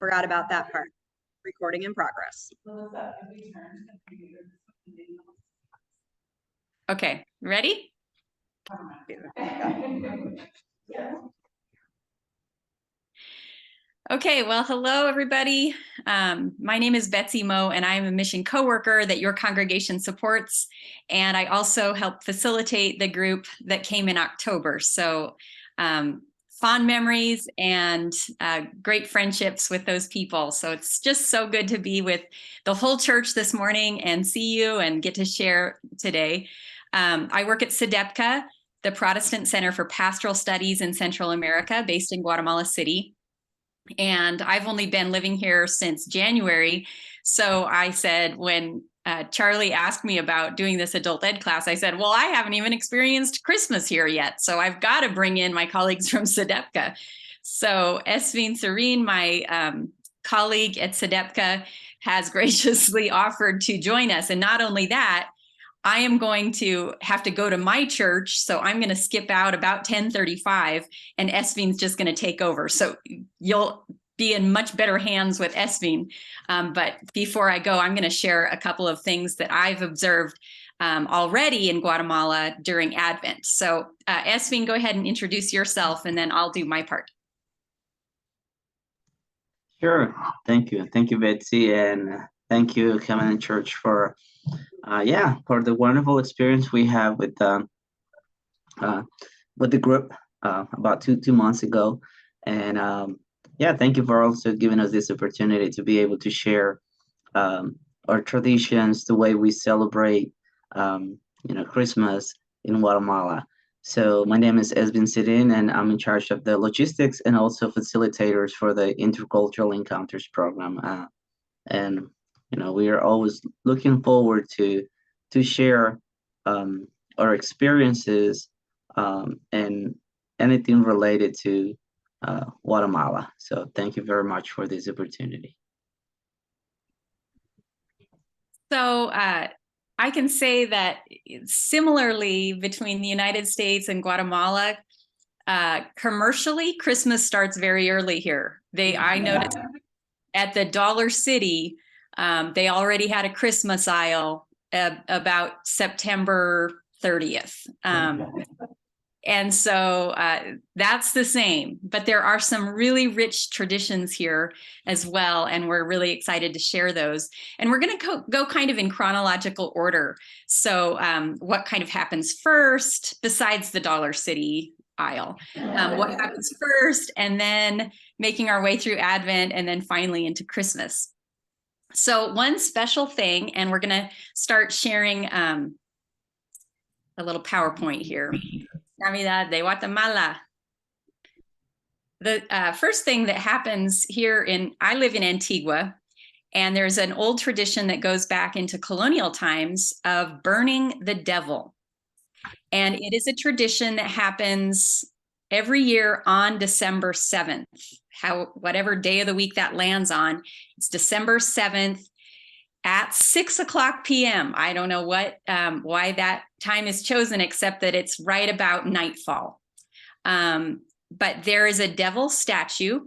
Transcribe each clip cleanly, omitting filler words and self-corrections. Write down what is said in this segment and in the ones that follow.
Forgot about that part. Recording in progress. Okay, ready? Okay, well, hello, everybody. My name is Betsy Moe, and I'm a mission coworker that your congregation supports. And I also help facilitate the group that came in October. So fond memories and great friendships with those people. So it's just so good to be with the whole church this morning and see you and get to share today. I work at CEDEPCA, the Protestant Center for Pastoral Studies in Central America, based in Guatemala City. And I've only been living here since January. So I said, when Charlie asked me about doing this adult ed class, I said, well, I haven't even experienced Christmas here yet. So I've got to bring in my colleagues from CEDEPCA. So Esvin Sirin, my colleague at CEDEPCA, has graciously offered to join us. And not only that, I am going to have to go to my church, so I'm going to skip out about 10:35, and Esvin's just going to take over. So you'll be in much better hands with Esvin. But before I go, I'm going to share a couple of things that I've observed already in Guatemala during Advent. So Esvin, go ahead and introduce yourself, and then I'll do my part. Sure. Thank you. Thank you, Betsy. And thank you, Covenant Church, for the wonderful experience we have with the group about two months ago. And thank you for also giving us this opportunity to be able to share our traditions, the way we celebrate, Christmas in Guatemala. So my name is Esvin Sirin, and I'm in charge of the logistics and also facilitators for the Intercultural Encounters program. We are always looking forward to share our experiences and anything related to Guatemala. So thank you very much for this opportunity. So I can say that similarly between the United States and Guatemala, commercially, Christmas starts very early here. I noticed at the Dollar City, they already had a Christmas aisle about September 30th. And so that's the same, but there are some really rich traditions here as well, and we're really excited to share those. And we're going to go kind of in chronological order. So what kind of happens first, besides the Dollar City aisle? What happens first, and then making our way through Advent, and then finally into Christmas. So one special thing, and we're going to start sharing a little PowerPoint here. Navidad de Guatemala. The first thing that happens here I live in Antigua, and there's an old tradition that goes back into colonial times of burning the devil. And it is a tradition that happens every year on December 7th, whatever day of the week that lands on. It's December 7th at 6:00 p.m. I don't know why that time is chosen, except that it's right about nightfall. But there is a devil statue,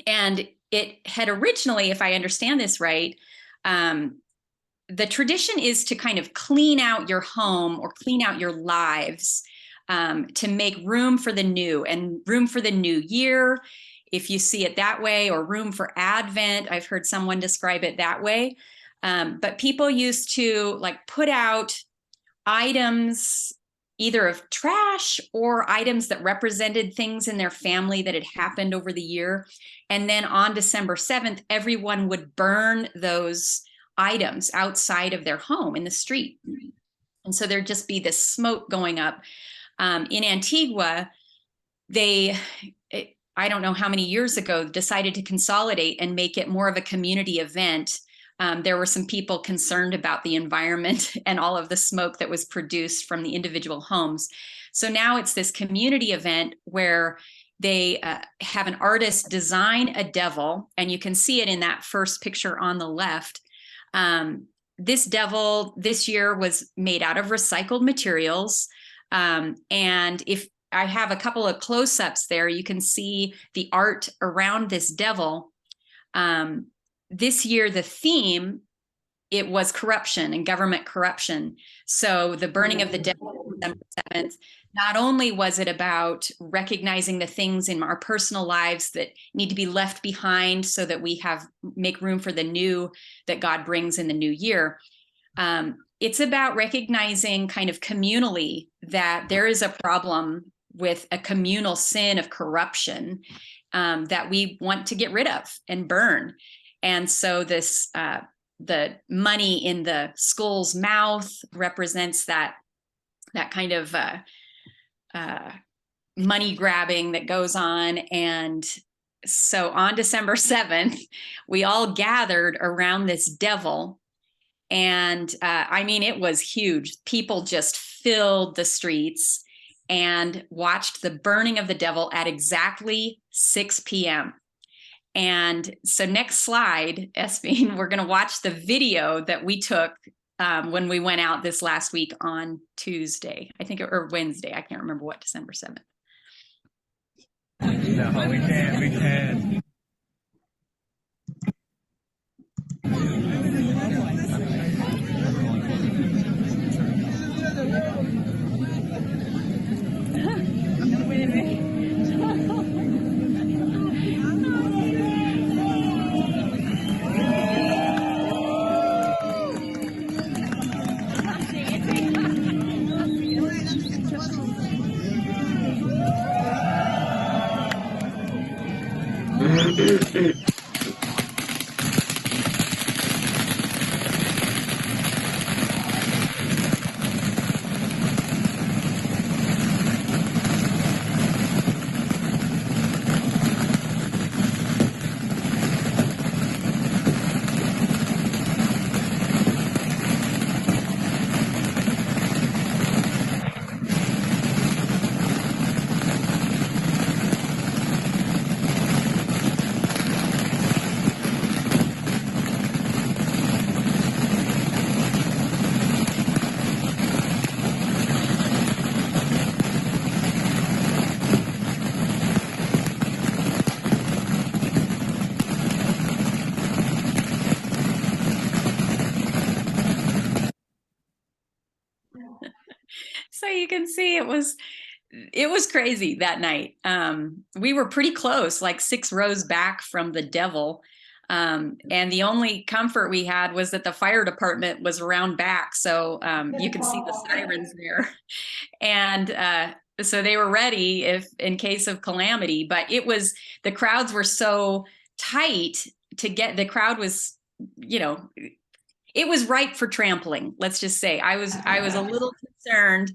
and it had originally, if I understand this right, the tradition is to kind of clean out your home or clean out your lives to make room for the new and room for the new year, if you see it that way, or room for Advent. I've heard someone describe it that way. But people used to put out items either of trash or items that represented things in their family that had happened over the year. And then on December 7th, everyone would burn those items outside of their home in the street. And so there'd just be this smoke going up. In Antigua, I don't know how many years ago, decided to consolidate and make it more of a community event. There were some people concerned about the environment and all of the smoke that was produced from the individual homes. So now it's this community event where they have an artist design a devil, and you can see it in that first picture on the left. This devil this year was made out of recycled materials. And if I have a couple of close-ups there, you can see the art around this devil. This year, the theme, it was corruption and government corruption. So the burning of the devil on December 7th, not only was it about recognizing the things in our personal lives that need to be left behind so that we make room for the new that God brings in the new year. It's about recognizing kind of communally that there is a problem with a communal sin of corruption that we want to get rid of and burn. And so this, the money in the skull's mouth represents that kind of money grabbing that goes on. And so on December 7th, we all gathered around this devil. And I mean, it was huge. People just filled the streets and watched the burning of the devil at exactly 6 p.m. And so next slide, Esvin, we're going to watch the video that we took when we went out this last week on Tuesday, I think, or Wednesday. I can't remember what, December 7th. No, we can. So you can see it was crazy that night. We were pretty close, like 6 rows back from the devil. And the only comfort we had was that the fire department was around back. So you could see the sirens there. And so they were ready in case of calamity. But the crowds were so tight the crowd was, it was ripe for trampling. Let's just say I was a little concerned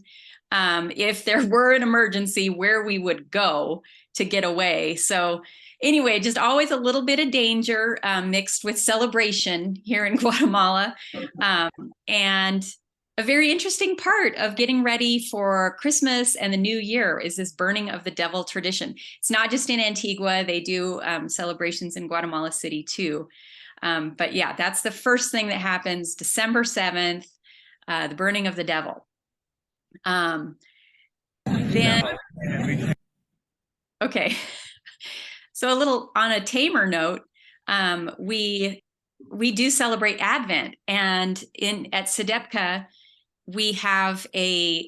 if there were an emergency where we would go to get away. So anyway, just always a little bit of danger mixed with celebration here in Guatemala. And a very interesting part of getting ready for Christmas and the New Year is this burning of the devil tradition. It's not just in Antigua. They do celebrations in Guatemala City too. But yeah, that's the first thing that happens, December 7th, the burning of the devil. Okay. So a little on a tamer note, we do celebrate Advent, and at CEDEPCA, we have a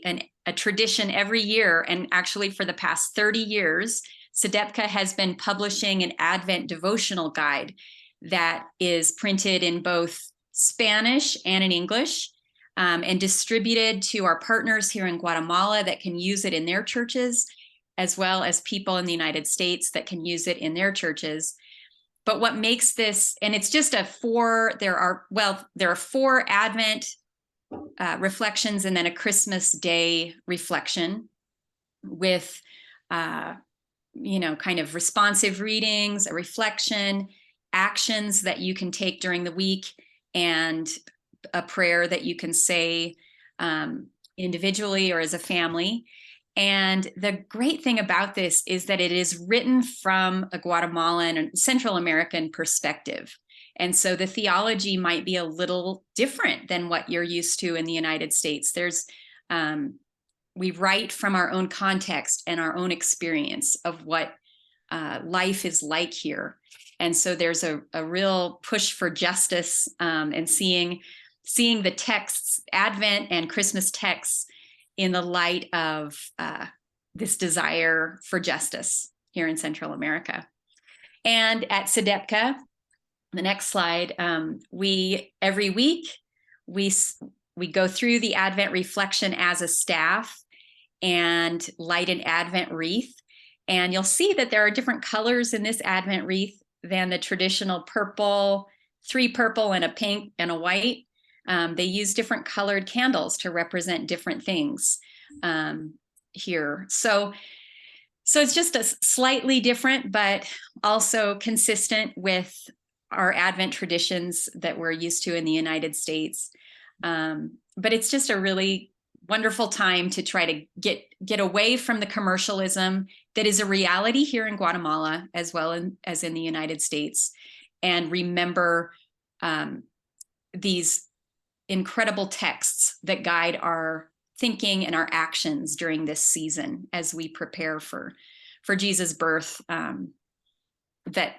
tradition every year, and actually for the past 30 years, CEDEPCA has been publishing an Advent devotional guide that is printed in both Spanish and in English, and distributed to our partners here in Guatemala that can use it in their churches, as well as people in the United States that can use it in their churches. But what makes this, and it's just there are 4 Advent reflections and then a Christmas Day reflection with, kind of responsive readings, a reflection, actions that you can take during the week, and a prayer that you can say individually or as a family. And the great thing about this is that it is written from a Guatemalan and Central American perspective. And so the theology might be a little different than what you're used to in the United States. We write from our own context and our own experience of what life is like here. And so there's a real push for justice, and seeing the texts, Advent and Christmas texts, in the light of this desire for justice here in Central America. And at CEDEPCA, the next slide, every week we go through the Advent reflection as a staff and light an Advent wreath. And you'll see that there are different colors in this Advent wreath than the traditional purple, 3 purple and a pink and a white. They use different colored candles to represent different things here. So it's just a slightly different, but also consistent with our Advent traditions that we're used to in the United States. But it's just a really wonderful time to try to get away from the commercialism that is a reality here in Guatemala as well as in the United States, and remember these incredible texts that guide our thinking and our actions during this season as we prepare for Jesus' birth, that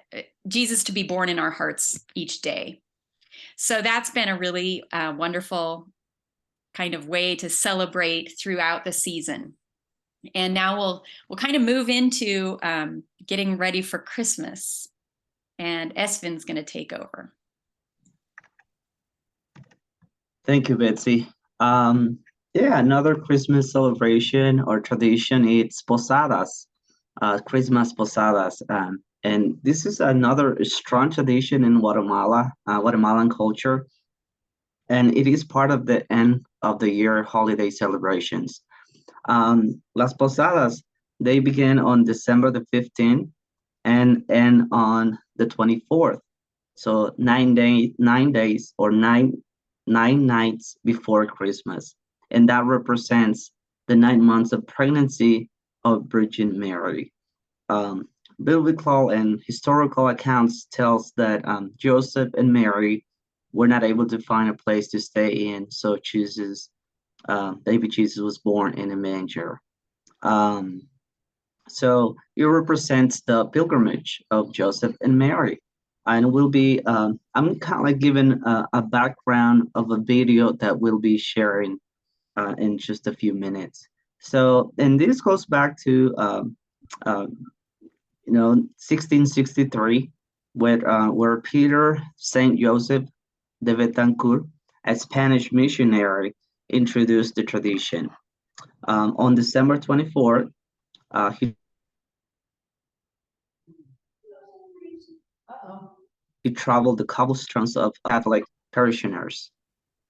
Jesus to be born in our hearts each day. So that's been a really wonderful kind of way to celebrate throughout the season. And now we'll kind of move into getting ready for Christmas, and Esvin's going to take over. Thank you, Betsy. Yeah, another Christmas celebration or tradition, it's posadas, Christmas posadas. And this is another strong tradition in Guatemala, Guatemalan culture. And it is part of the end of the year holiday celebrations. Las Posadas, they begin on December the 15th and end on the 24th. So 9 days or nine nights before Christmas. And that represents the 9 months of pregnancy of Virgin Mary. Biblical and historical accounts tells that Joseph and Mary were not able to find a place to stay in, so baby Jesus was born in a manger. So it represents the pilgrimage of Joseph and Mary. And we'll be, I'm kind of like giving a background of a video that we'll be sharing in just a few minutes. So, and this goes back to, 1663, where Peter Saint Joseph de Betancourt, a Spanish missionary, introduced the tradition. On December 24th, he traveled the cobblestones of Catholic parishioners.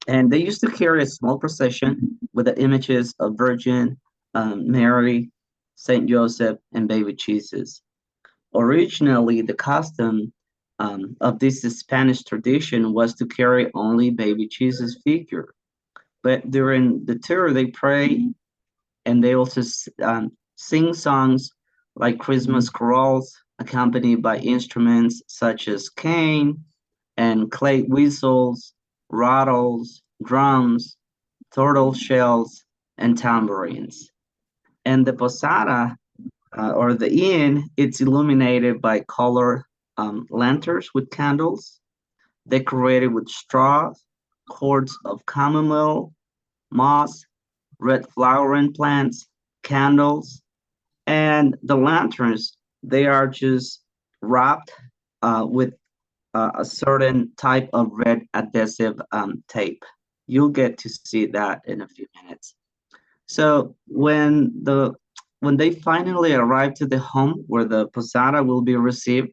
And they used to carry a small procession with the images of Virgin Mary, Saint Joseph, and baby Jesus. Originally, the custom of this Spanish tradition was to carry only baby Jesus' figure. But during the tour, they pray and they also sing songs like Christmas carols, accompanied by instruments such as cane and clay whistles, rattles, drums, turtle shells, and tambourines. And the posada, or the inn, it's illuminated by colored lanterns with candles, decorated with straw, cords of chamomile, moss, red flowering plants, candles, and the lanterns, they are just wrapped with a certain type of red adhesive tape. You'll get to see that in a few minutes. So when they finally arrive to the home where the posada will be received,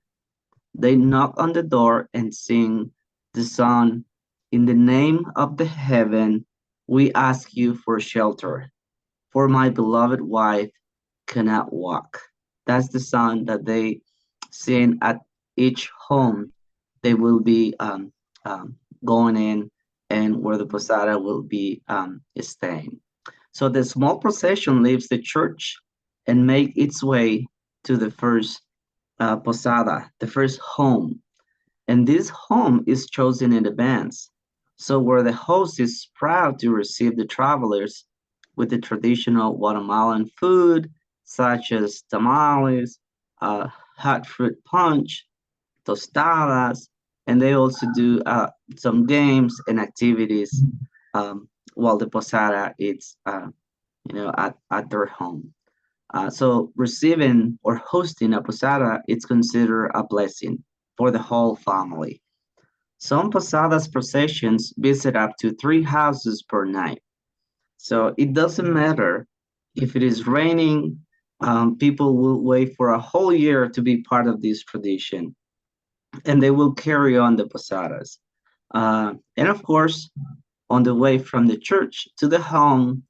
they knock on the door and sing the song, "In the name of the heaven, we ask you for shelter, for my beloved wife cannot walk." That's the song that they sing at each home they will be going in and where the posada will be staying. So the small procession leaves the church and make its way to the first posada, the first home. And this home is chosen in advance. So where the host is proud to receive the travelers with the traditional Guatemalan food, such as tamales, hot fruit punch, tostadas, and they also do some games and activities while the posada is at their home. So receiving or hosting a posada, it's considered a blessing for the whole family. Some posadas processions visit up to 3 houses per night. So it doesn't matter if it is raining, people will wait for a whole year to be part of this tradition, and they will carry on the posadas. And of course, on the way from the church to the home,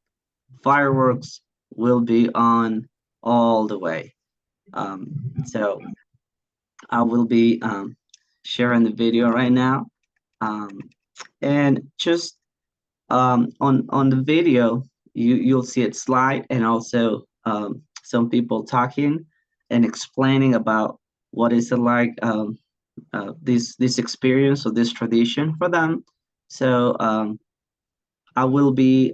fireworks will be on all the way. So I will be sharing the video right now. And just on the video, you'll see it slide, and also some people talking and explaining about what is it like this experience or this tradition for them. So I will be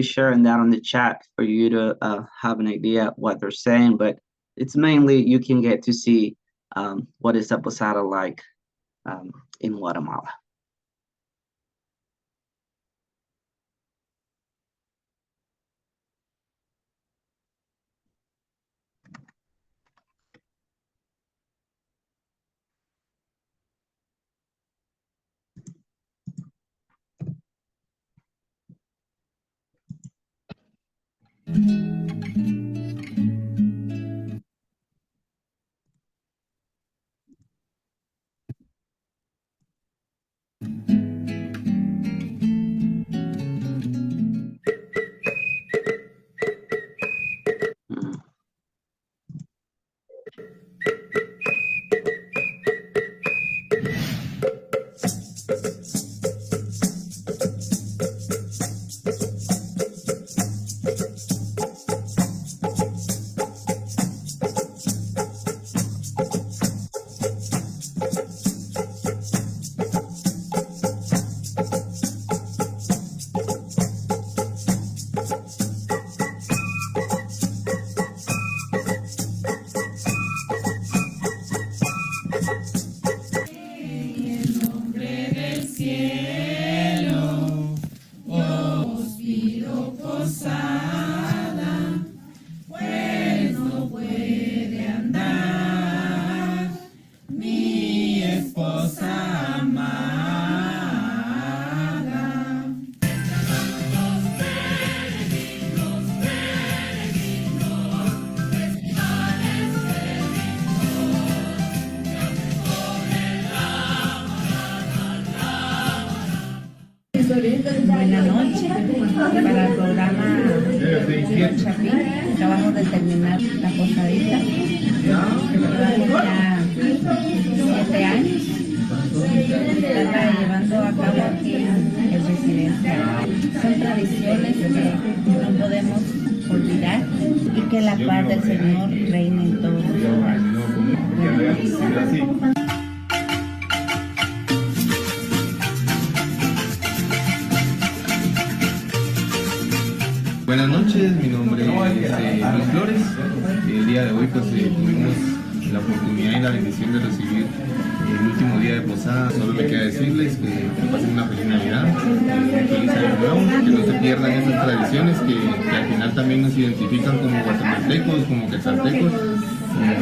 sharing that on the chat for you to have an idea what they're saying, but it's mainly you can get to see what is a posada like in Guatemala. Buenas noches. Para el programa Chapín, acabamos de terminar la posadita. Llevamos ya 7 años. Se está llevando a cabo aquí en el residencia. Son tradiciones que no podemos olvidar y que la paz del Señor reine en todos los lugares. Buenas noches, mi nombre es Luis Flores. El día de hoy pues tuvimos la oportunidad y la bendición de recibir el último día de posada. Solo me queda decirles que pasen una feliz Navidad, feliz año nuevo, que no se pierdan esas tradiciones que al final también nos identifican como guatemaltecos, como quetzaltecos,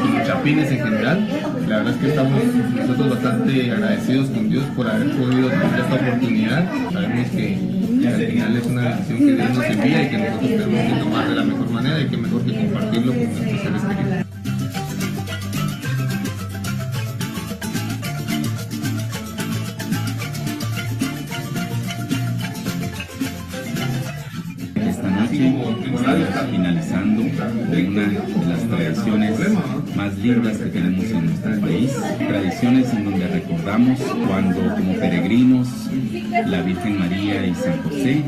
como chapines en general. La verdad es que estamos nosotros bastante agradecidos con Dios por haber podido tener esta oportunidad. Sabemos que al final es una decisión que Dios nos envía y que nosotros tenemos que tomar de la mejor manera, y que mejor que compartirlo con nuestros seres queridos. Esta noche está finalizando una de las tradiciones más lindas que tenemos en nuestro país, tradiciones en donde recordamos cuando como peregrinos la Virgen María y San José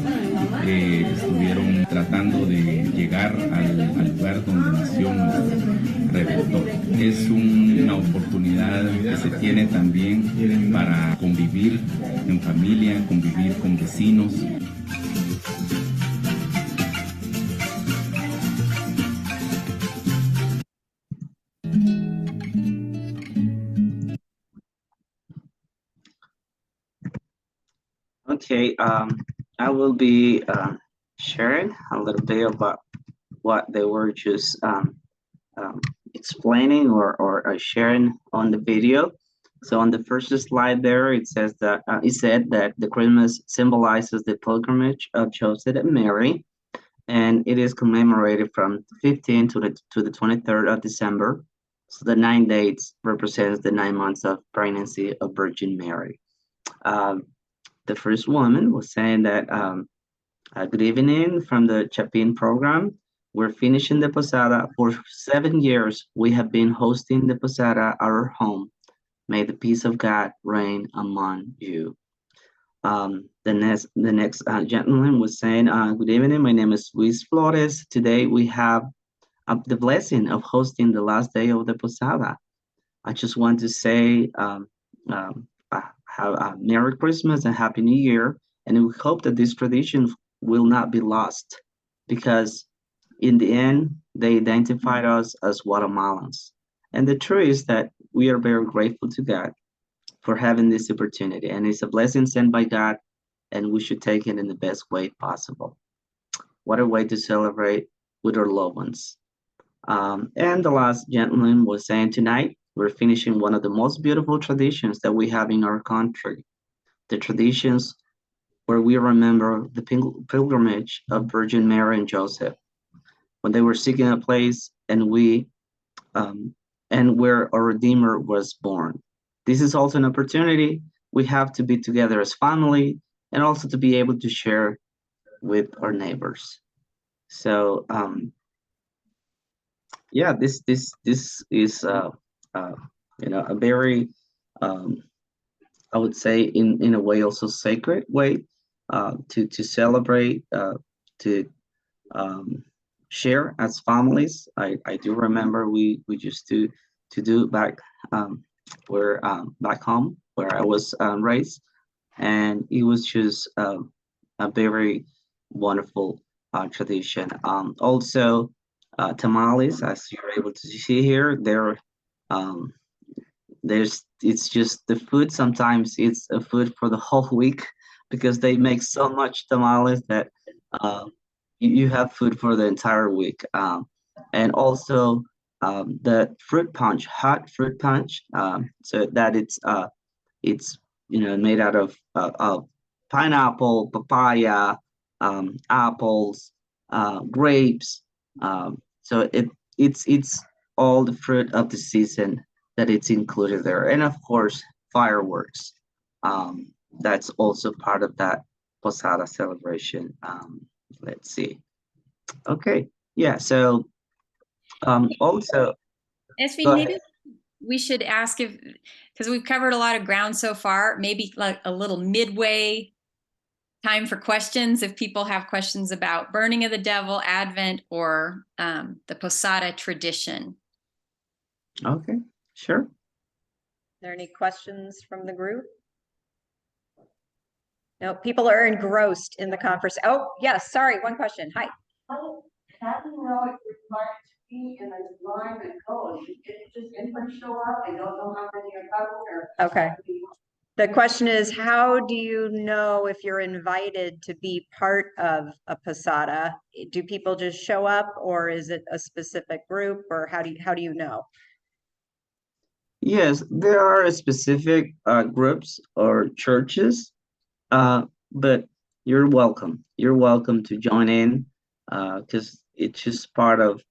estuvieron tratando de llegar al lugar donde nació nuestro Redentor. Es una oportunidad que se tiene también para convivir en familia, convivir con vecinos. Okay, I will be sharing a little bit about what they were just explaining or sharing on the video. So on the first slide there, it says that it said that the Christmas symbolizes the pilgrimage of Joseph and Mary, and it is commemorated from the 15th to the 23rd of December. So the 9 dates represents the 9 months of pregnancy of Virgin Mary. The first woman was saying that good evening from the Chapin program. We're finishing the posada. For 7 years, we have been hosting the posada at our home. May the peace of God reign among you. The next gentleman was saying, good evening, my name is Luis Flores. Today we have the blessing of hosting the last day of the posada. I just want to say have a Merry Christmas and Happy New Year. And we hope that this tradition will not be lost, because in the end, they identified us as Guatemalans. And the truth is that we are very grateful to God for having this opportunity. And it's a blessing sent by God, and we should take it in the best way possible. What a way to celebrate with our loved ones. And the last gentleman was saying, tonight, we're finishing one of the most beautiful traditions that we have in our country. The traditions where we remember the pilgrimage of Virgin Mary and Joseph, when they were seeking a place, and where our Redeemer was born. This is also an opportunity we have to be together as family, and also to be able to share with our neighbors. So yeah, this is a very I would say in a way also sacred way to celebrate, to share as families. I do remember we used to do back back home where I was raised, and it was just a very wonderful tradition. Also, tamales, as you're able to see here, it's just the food. Sometimes it's a food for the whole week, because they make so much tamales that you have food for the entire week. And also the fruit punch, hot fruit punch, so that it's made out of pineapple, papaya, apples, grapes. So it's all the fruit of the season that it's included there, and of course fireworks. That's also part of that posada celebration. Let's see. Okay, yeah. So also, Esvin, go maybe ahead. we should ask if, because we've covered a lot of ground so far, maybe like a little midway time for questions, if people have questions about burning of the devil, Advent, or the posada tradition. Okay, sure. Are there any questions from the group? No, people are engrossed in the conference. Oh, yes, sorry, one question. Hi. How do you know it's required to be in a line that goes? Just infants show up, they don't know how many are coming, or? Okay. The question is, how do you know if you're invited to be part of a posada? Do people just show up, or is it a specific group, or how do you know? Yes, there are specific groups or churches, but you're welcome. You're welcome to join in, because it's just part of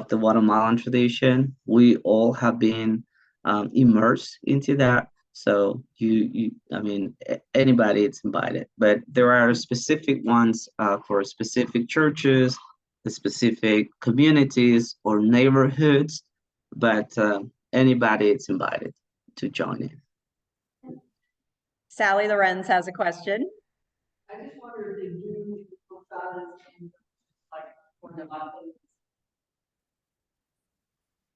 the Guatemalan tradition. We all have been immersed into that. So I mean, anybody is invited, but there are specific ones for specific churches, the specific communities or neighborhoods, but anybody is invited to join in. Sally Lorenz has a question. I just wonder if they do posadas in like Guatemala.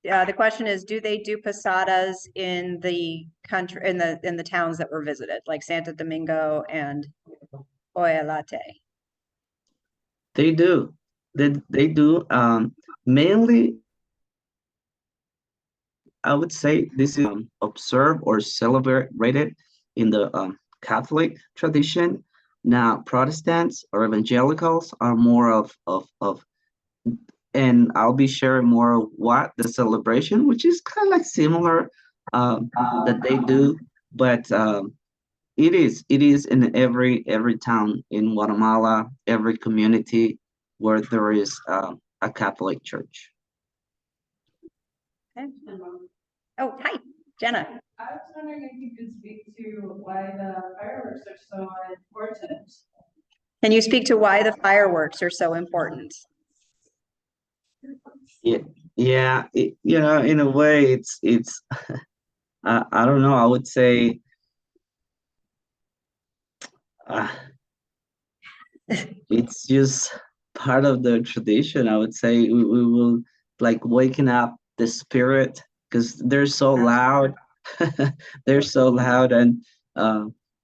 The question is, do they do posadas in the country, in the towns that were visited, like Santo Domingo and Oyalate? They do. They do. Mainly, I would say this is observed or celebrated in the Catholic tradition. Now, Protestants or evangelicals are more of, and I'll be sharing more of what the celebration, which is kind of like similar that they do, but it is in every town in Guatemala, every community where there is a Catholic church. Okay. Oh, hi, Jenna. I was wondering if you could speak to why the fireworks are so important. Can you speak to why the fireworks are so important? Yeah, in a way, it's I don't know. I would say it's just part of the tradition. I would say we will like waking up the spirit because they're so loud. They're so loud, and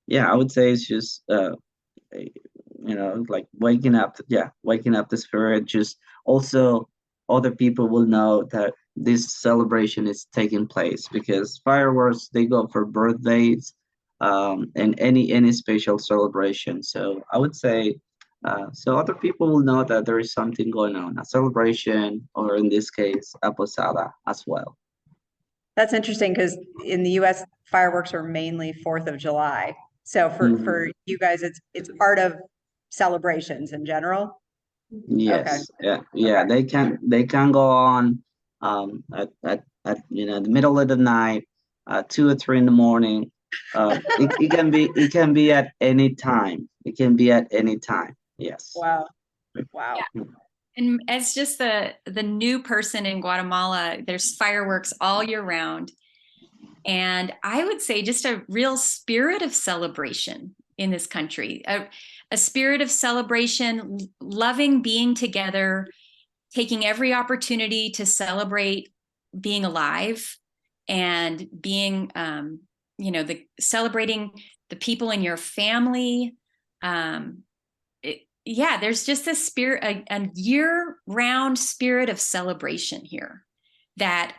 yeah, I would say it's just like waking up, waking up the spirit. Just also other people will know that this celebration is taking place because fireworks, they go for birthdays, and any special celebration. So I would say so other people will know that there is something going on, a celebration, or in this case a posada as well. That's interesting because in the US, fireworks are mainly 4th of July. So for you guys, it's part of celebrations in general. Yes, Okay. yeah. They can go on at the middle of the night, 2 or 3 in the morning. It can be at any time. It can be at any time. Yes. Wow. Wow. Yeah. And as just the new person in Guatemala, there's fireworks all year round. And I would say just a real spirit of celebration in this country, a spirit of celebration, loving being together, taking every opportunity to celebrate being alive and being, celebrating the people in your family. Yeah, there's just a spirit, a year-round spirit of celebration here that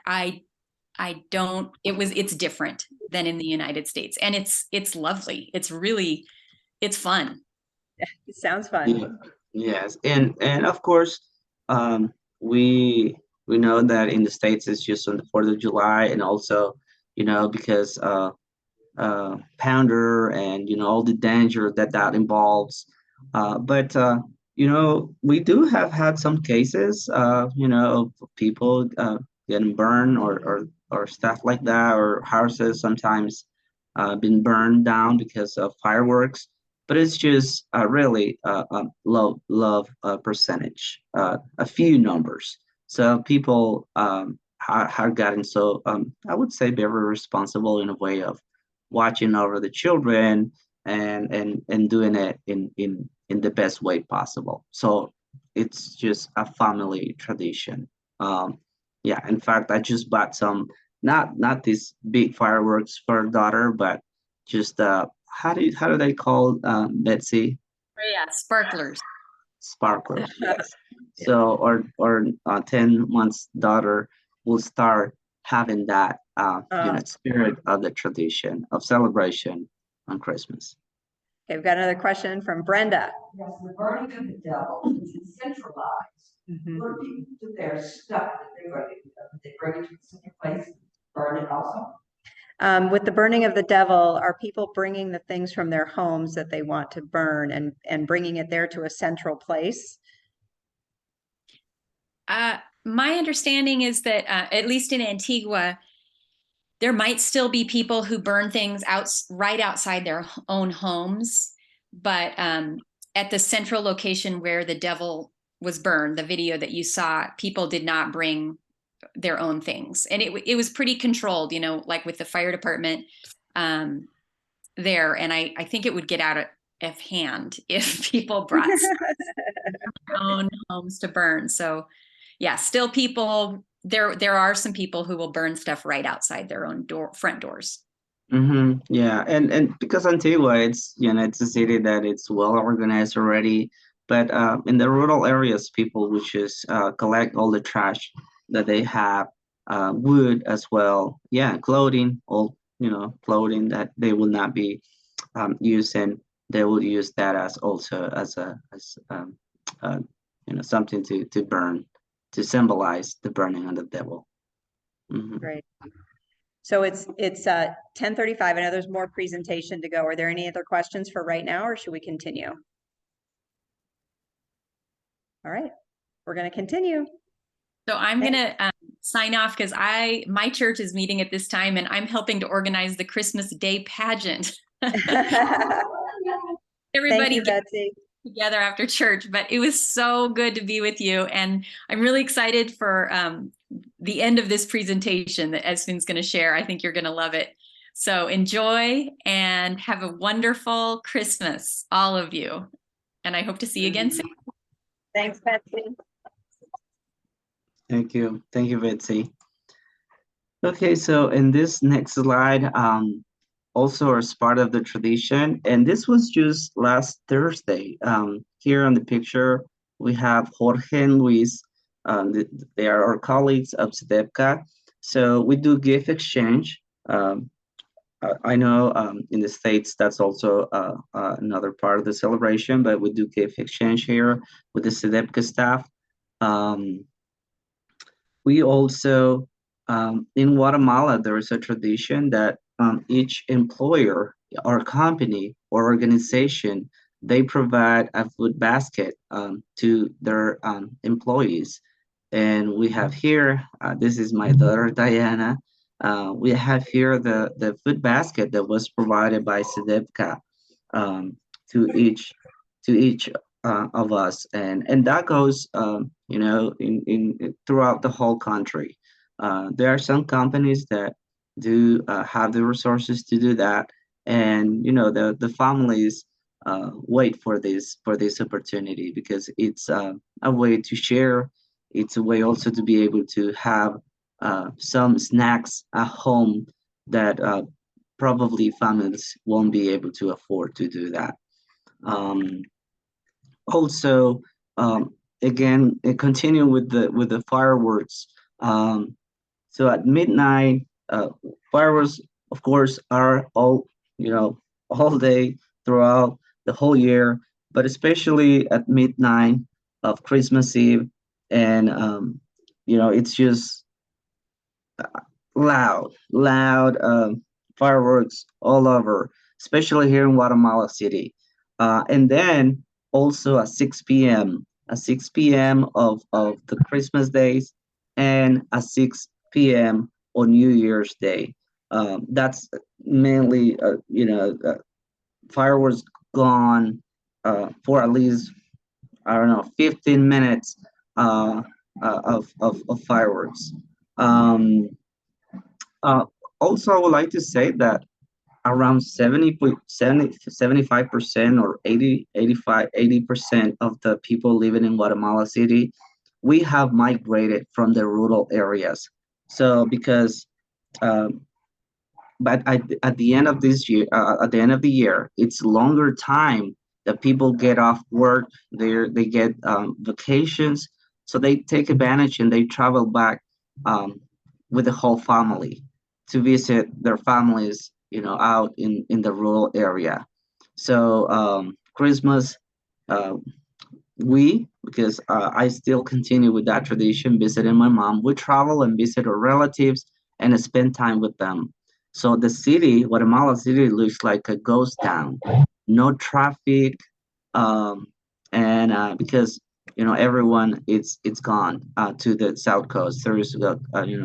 it's different than in the United States. And it's lovely. It's fun. It sounds fun. Yeah. Yes. And of course, we know that in the States it's just on the 4th of July, and also, because pounder and all the danger that involves. But we do have had some cases, of people getting burned or stuff like that, or houses sometimes been burned down because of fireworks. But it's just really a low percentage, a few numbers. So people have gotten so I would say very responsible in a way of watching over the children and doing it in the best way possible. So it's just a family tradition. Yeah, in fact, I just bought some, not these big fireworks for her daughter, but just how do they call, Betsy? Yeah, sparklers. Sparklers, yes. So our 10 months daughter will start having that spirit of the tradition of celebration on Christmas. Okay, we've got another question from Brenda. Yes, the burning of the devil is centralized. Where people do their stuff that they bring it to a central place, burn it also. With the burning of the devil, are people bringing the things from their homes that they want to burn and bringing it there to a central place? My understanding is that at least in Antigua, there might still be people who burn things right outside their own homes, but at the central location where the devil was burned, the video that you saw, people did not bring their own things, and it was pretty controlled, like with the fire department there. And I think it would get out of hand if people brought their own homes to burn. So yeah, still people. There are some people who will burn stuff right outside their own front doors. Yeah, and because Antigua, it's a city that it's well organized already, but in the rural areas, people would just collect all the trash that they have, wood as well, clothing, all clothing that they will not be using, they will use that as also as something to burn, to symbolize the burning of the devil. Mhm. Great. So it's 10:35. I know there's more presentation to go. Are there any other questions for right now, or should we continue? All right, we're going to continue. So I'm going to sign off because my church is meeting at this time and I'm helping to organize the Christmas Day pageant. Everybody Thank you, Betsy. together after church, but it was so good to be with you. And I'm really excited for the end of this presentation that Esvin's going to share. I think you're going to love it. So enjoy and have a wonderful Christmas, all of you. And I hope to see you again soon. Thanks, Betsy. Thank you, Betsy. Okay, so in this next slide, also as part of the tradition, and this was just last Thursday. Here on the picture, we have Jorge and Luis. They are our colleagues of CEDEPCA. So we do gift exchange. I know in the States, that's also another part of the celebration, but we do gift exchange here with the CEDEPCA staff. We also, in Guatemala, there is a tradition that each employer or company or organization, they provide a food basket to their employees. And we have here, this is my daughter, Diana. We have here the food basket that was provided by CEDEPCA to each of us, and that goes in throughout the whole country. There are some companies that do have the resources to do that, and the families wait for this opportunity because it's a way to share. It's a way also to be able to have some snacks at home that probably families won't be able to afford to do that. Also, again, continue with the fireworks. So at midnight, fireworks, of course, are all day throughout the whole year, but especially at midnight of Christmas Eve, and it's just loud fireworks all over, especially here in Guatemala City. And then also at 6 p.m. at 6 p.m. of the Christmas days and at 6 p.m. on New Year's Day. That's mainly fireworks gone for at least 15 minutes of fireworks. Also, I would like to say that around 75% or 80% of the people living in Guatemala City, we have migrated from the rural areas. So because but at the end of this year, at the end of the year, it's longer time that people get off work. They get vacations, so they take advantage and they travel back with the whole family to visit their families, out in the rural area. So Christmas, because I still continue with that tradition, visiting my mom, we travel and visit our relatives and spend time with them. So the city, Guatemala City, looks like a ghost town. No traffic, and because everyone it's gone to the south coast. There is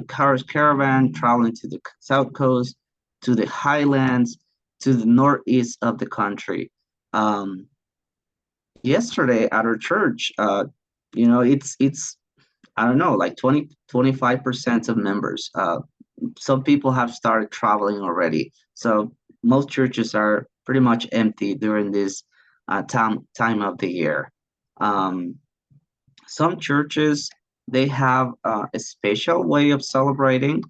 cars caravan traveling to the south coast, to the highlands, to the northeast of the country. Yesterday at our church, it's I don't know, like 25% of members. Some people have started traveling already, so most churches are pretty much empty during this time of the year. Some churches, they have a special way of celebrating.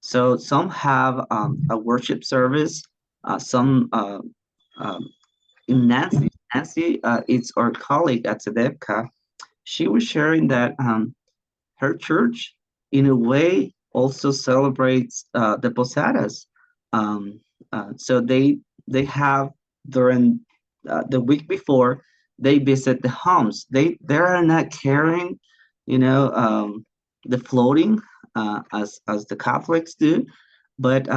So some have a worship service. Some in Nancy, it's our colleague at CEDEPCA. She was sharing that her church, in a way, also celebrates the posadas. So they have during the week before, they visit the homes. They are not carrying, the floating as the Catholics do, but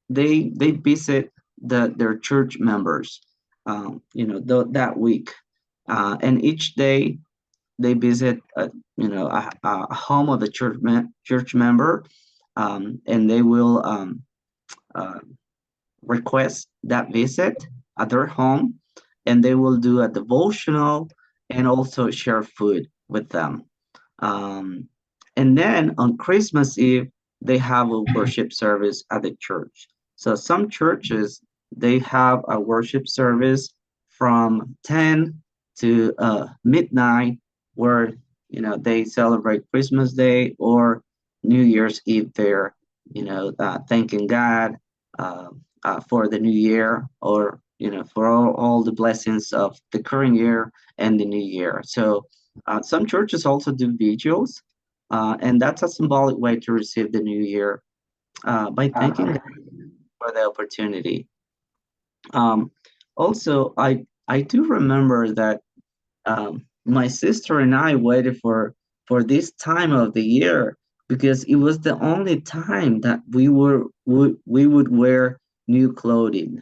they visit their church members, that week, and each day they visit a home of a church member, and they will uh, request that visit at their home, and they will do a devotional and also share food with them. Um, and then on Christmas Eve, they have a worship service at the church. So some churches, they have a worship service from 10 to midnight, where they celebrate Christmas Day or New Year's Eve there, thanking God uh, for the new year, or for all the blessings of the current year and the new year. So some churches also do vigils, and that's a symbolic way to receive the new year, by thanking God for the opportunity. Um, Also, I do remember that my sister and I waited for this time of the year, because it was the only time that we would wear new clothing,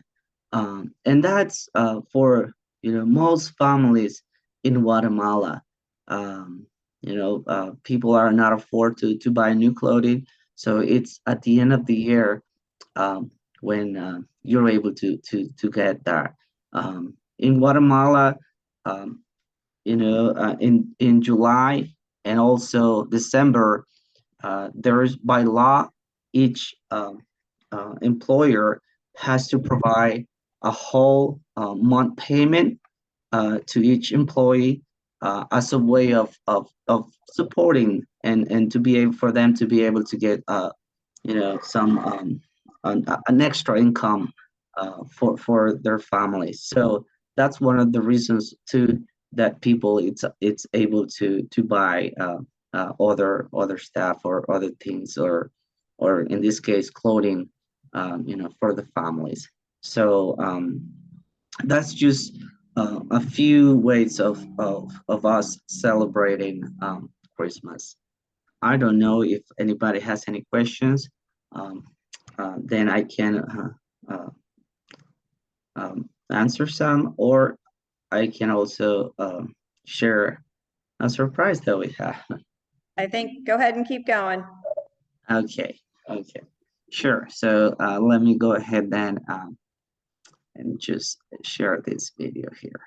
and that's for most families in Guatemala. People are not afford to buy new clothing, so it's at the end of the year, when you're able to get that. In Guatemala, um, in July and also December, there is, by law, each employer has to provide a whole month payment to each employee, as a way of supporting, and to be able for them to be able to get some an extra income for their families. So that's one of the reasons too, that people it's able to buy other stuff or other things, or in this case clothing, for the families. So that's just a few ways of us celebrating Christmas. I don't know if anybody has any questions. Um, then I can answer some, or I can also share a surprise that we have. I think, go ahead and keep going. Okay, sure. So let me go ahead then, and just share this video here.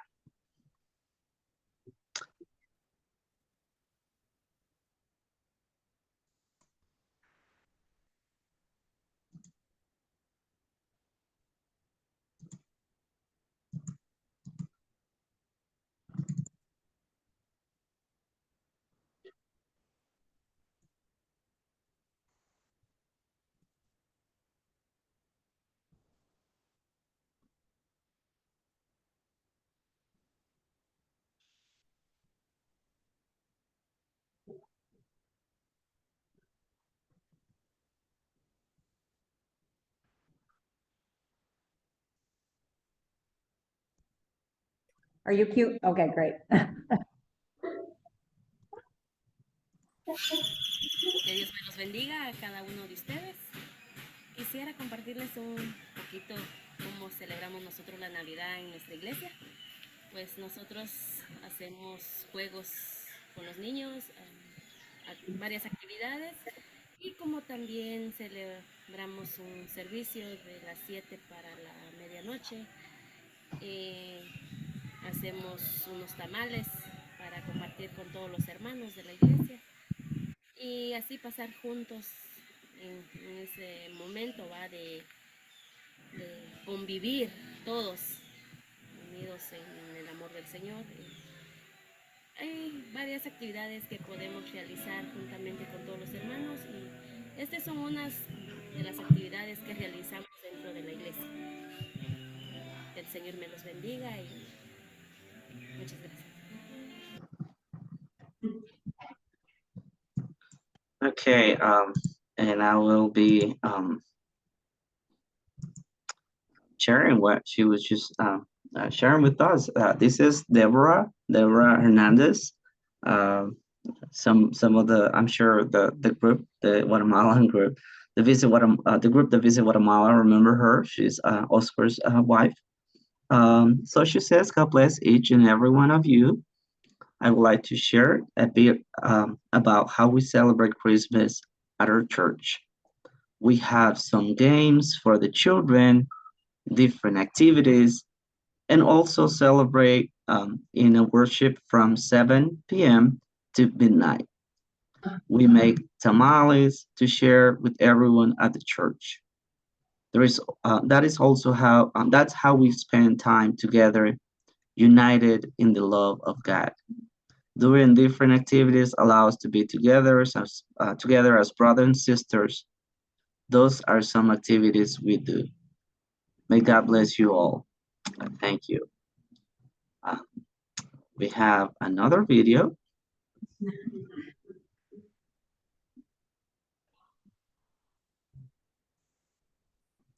Are you cute? Okay, great. Que Dios me los bendiga a cada uno de ustedes. Quisiera compartirles un poquito cómo celebramos nosotros la Navidad en nuestra iglesia. Pues nosotros hacemos juegos con los niños, varias actividades, y como también celebramos un servicio de las 7 para la medianoche. Hacemos unos tamales para compartir con todos los hermanos de la iglesia y así pasar juntos en ese momento de convivir todos unidos en el amor del Señor. Hay varias actividades que podemos realizar juntamente con todos los hermanos, y estas son unas de las actividades que realizamos dentro de la iglesia. El Señor me los bendiga y muchas gracias. Okay, and I will be sharing what she was just sharing with us. This is Deborah Hernandez. Some of the, I'm sure the group, the Guatemalan group, the group that Visit Guatemala, remember her. She's Oscar's wife. So she says, God bless each and every one of you. I would like to share a bit about how we celebrate Christmas at our church. We have some games for the children, different activities, and also celebrate in a worship from 7 p.m. to midnight. We make tamales to share with everyone at the church. That's how we spend time together, united in the love of God. Doing different activities allow us to be together as brothers and sisters. Those are some activities we do. May God bless you all. Thank you. We have another video.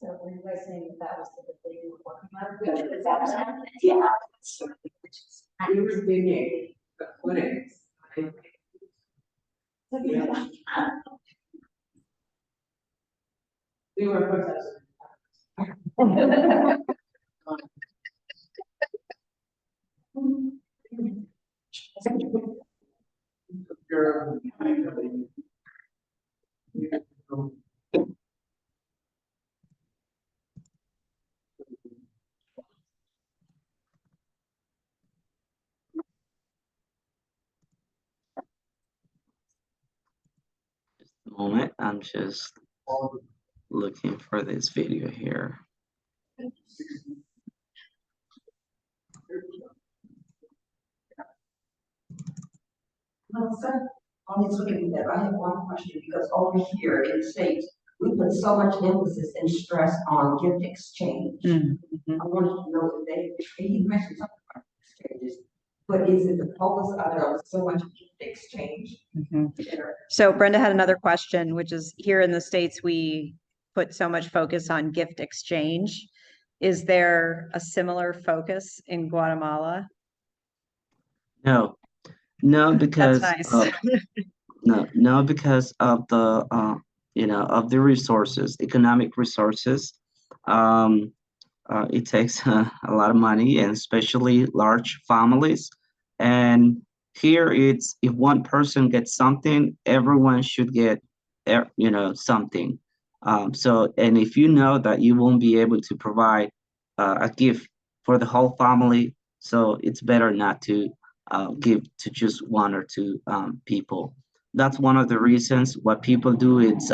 So were you guys saying that was the thing you were working on? Yeah. We were thinking the clinics. We were protesting. Moment, I'm just looking for this video here. On this looking at that, I have one question because over here in the States, we put so much emphasis and stress on gift exchange. I wanted to know if he mentioned something about exchanges, but is it the focus of it on so much gift exchange? So Brenda had another question, which is here in the States, we put so much focus on gift exchange. Is there a similar focus in Guatemala? No, because That's nice. no, because of the of the resources, economic resources. It takes a lot of money, and especially large families. And here it's, if one person gets something, everyone should get something. So, and if you know that you won't be able to provide a gift for the whole family, so it's better not to give to just one or two people. That's one of the reasons what people do is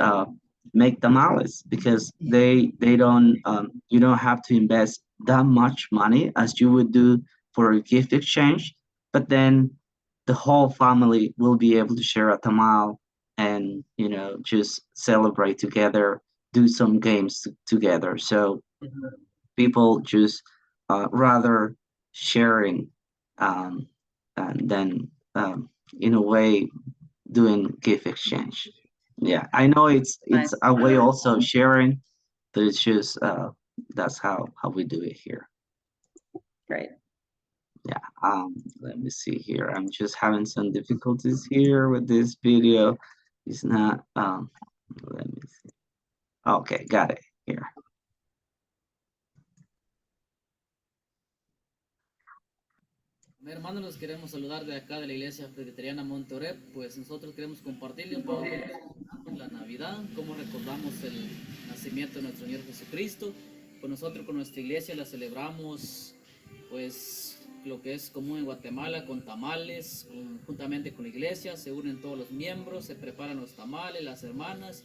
make tamales, because they don't you don't have to invest that much money as you would do for a gift exchange, but then the whole family will be able to share a tamal and just celebrate together, do some games together. So people just rather sharing and then in a way doing gift exchange. Yeah, I know it's a way also of sharing, but it's just that's how we do it here. Great. Yeah, let me see here. I'm just having some difficulties here with this video. It's not let me see. Okay, got it here. Hermanos, los queremos saludar de acá de la iglesia Presbyteriana Monterrey. Pues nosotros queremos compartirles un poco la Navidad, cómo recordamos el nacimiento de nuestro Señor Jesucristo. Pues nosotros con nuestra iglesia la celebramos, pues lo que es común en Guatemala, con tamales, juntamente con la iglesia, se unen todos los miembros, se preparan los tamales, las hermanas,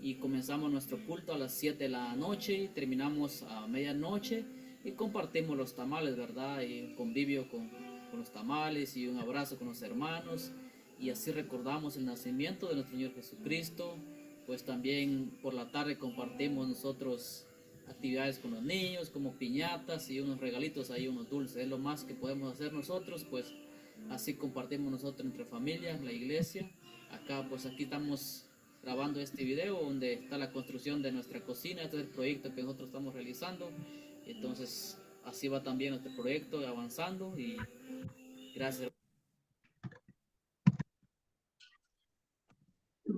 y comenzamos nuestro culto a las 7 de la noche y terminamos a medianoche y compartimos los tamales, ¿verdad? Y convivio con los tamales y un abrazo con los hermanos, y así recordamos el nacimiento de nuestro Señor Jesucristo. Pues también por la tarde compartimos nosotros actividades con los niños, como piñatas y unos regalitos ahí, unos dulces. Es lo más que podemos hacer nosotros, pues así compartimos nosotros entre familia, la iglesia. Acá pues aquí estamos grabando este video donde está la construcción de nuestra cocina. Este es el proyecto que nosotros estamos realizando. Entonces, así va también nuestro proyecto avanzando y gracias.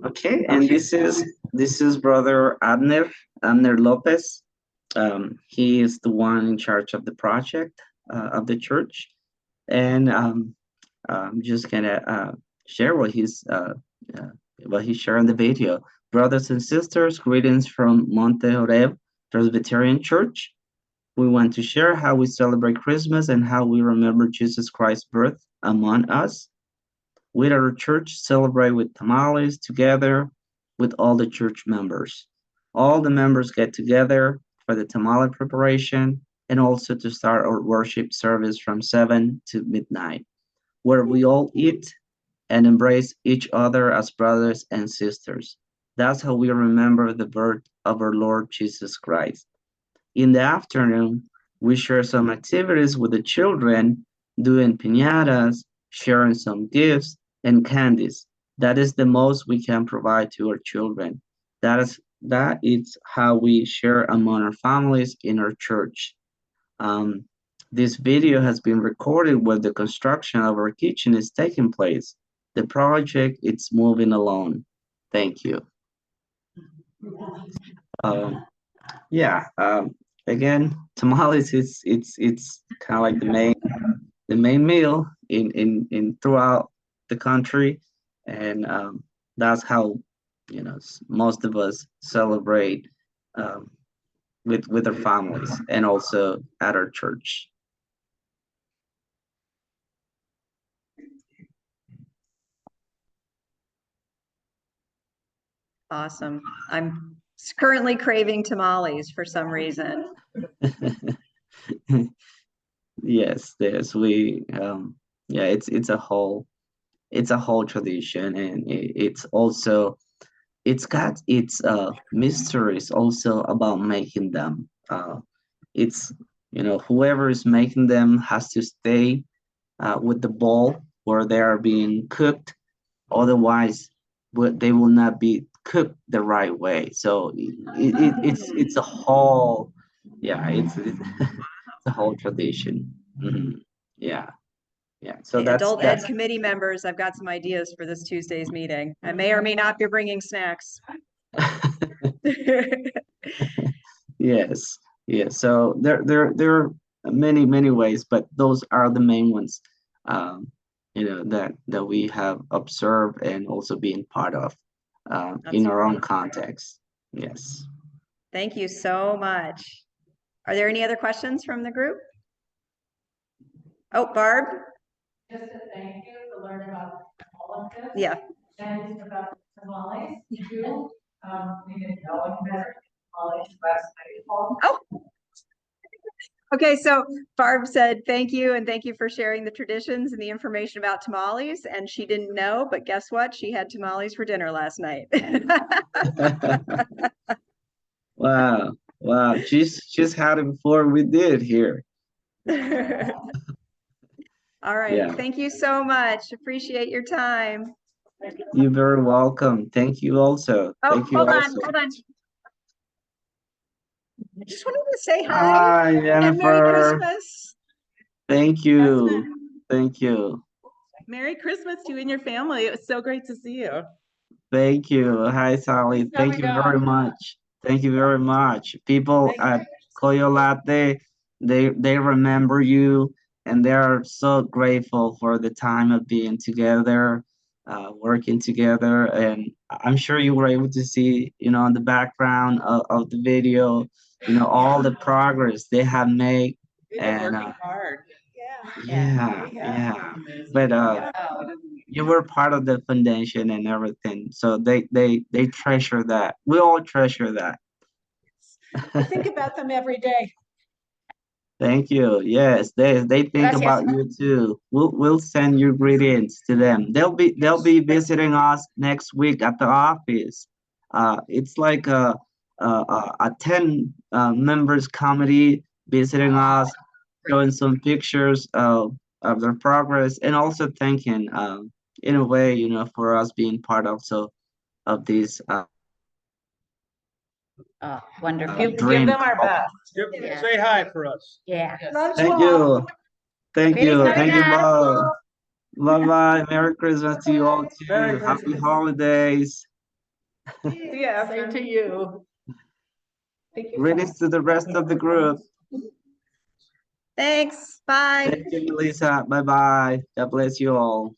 Okay, and this is brother Abner Lopez. He is the one in charge of the project of the church, and I'm just gonna share what he shared in the video. Brothers and sisters, greetings from Monte Oreb Presbyterian Church. We want to share how we celebrate Christmas and how we remember Jesus Christ's birth among us. We at our church celebrate with tamales together with all the church members. All the members get together for the tamale preparation and also to start our worship service from 7 to midnight, where we all eat and embrace each other as brothers and sisters. That's how we remember the birth of our Lord Jesus Christ. In the afternoon, we share some activities with the children, doing piñatas, sharing some gifts and candies. That is the most we can provide to our children. That is how we share among our families in our church. This video has been recorded while the construction of our kitchen is taking place. The project is moving along. Thank you. Again, tamales it's kind of like the main meal in throughout the country, and that's how most of us celebrate with our families and also at our church. Awesome. I'm currently craving tamales for some reason. Yes, we it's a whole tradition, and it's got its mysteries also about making them. It's whoever is making them has to stay with the bowl where they are being cooked, otherwise they will not be cooked the right way. So it's a whole it's a whole tradition. Yeah. So Hey, that's adult ed committee members, I've got some ideas for this Tuesday's meeting. I may or may not be bringing snacks. Yes. So there are many ways, but those are the main ones. That we have observed and also being part of in our own context. Yes. Thank you so much. Are there any other questions from the group? Oh, Barb? Just a thank you to learn about all of this. Yeah. And about tamales too. We didn't know any better. Tamales last night. Oh. Okay, so Barb said thank you, and thank you for sharing the traditions and the information about tamales. And she didn't know, but guess what? She had tamales for dinner last night. Wow. She's had it before we did here. All right. Yeah. Thank you so much. Appreciate your time. You're very welcome. Thank you also. Oh, Thank you hold also. on. I just wanted to say hi. Hi, And Jennifer. Merry Christmas. Thank you. Thank you. Merry Christmas to you and your family. It was so great to see you. Thank you. Hi, Sally. Thank you very much. Thank you very much. People at Coyolate, they remember you, and they are so grateful for the time of being together, working together. And I'm sure you were able to see, in the background of the video, all the progress they have made. And hard. yeah. But you were part of the foundation and everything, so they treasure that. We all treasure that. I think about them every day. Thank you. Yes, they think Gracias. about you too. We'll send your greetings to them. They'll be visiting us next week at the office. It's like a 10 members committee visiting us, showing some pictures of their progress, and also thanking in a way, for us being part also of this Wonderful. Give dream. them our best. Yeah. Say hi for us. Yeah. Thank you. Thank Feliz you. Thank you Navidad. both. Bye-bye. Merry Christmas to you all too. Merry Happy Christmas. holidays. Yeah, same to you. Thank you. Greetings to the rest of the group. Thanks. Bye. Thank you, Melissa. Bye-bye. God bless you all.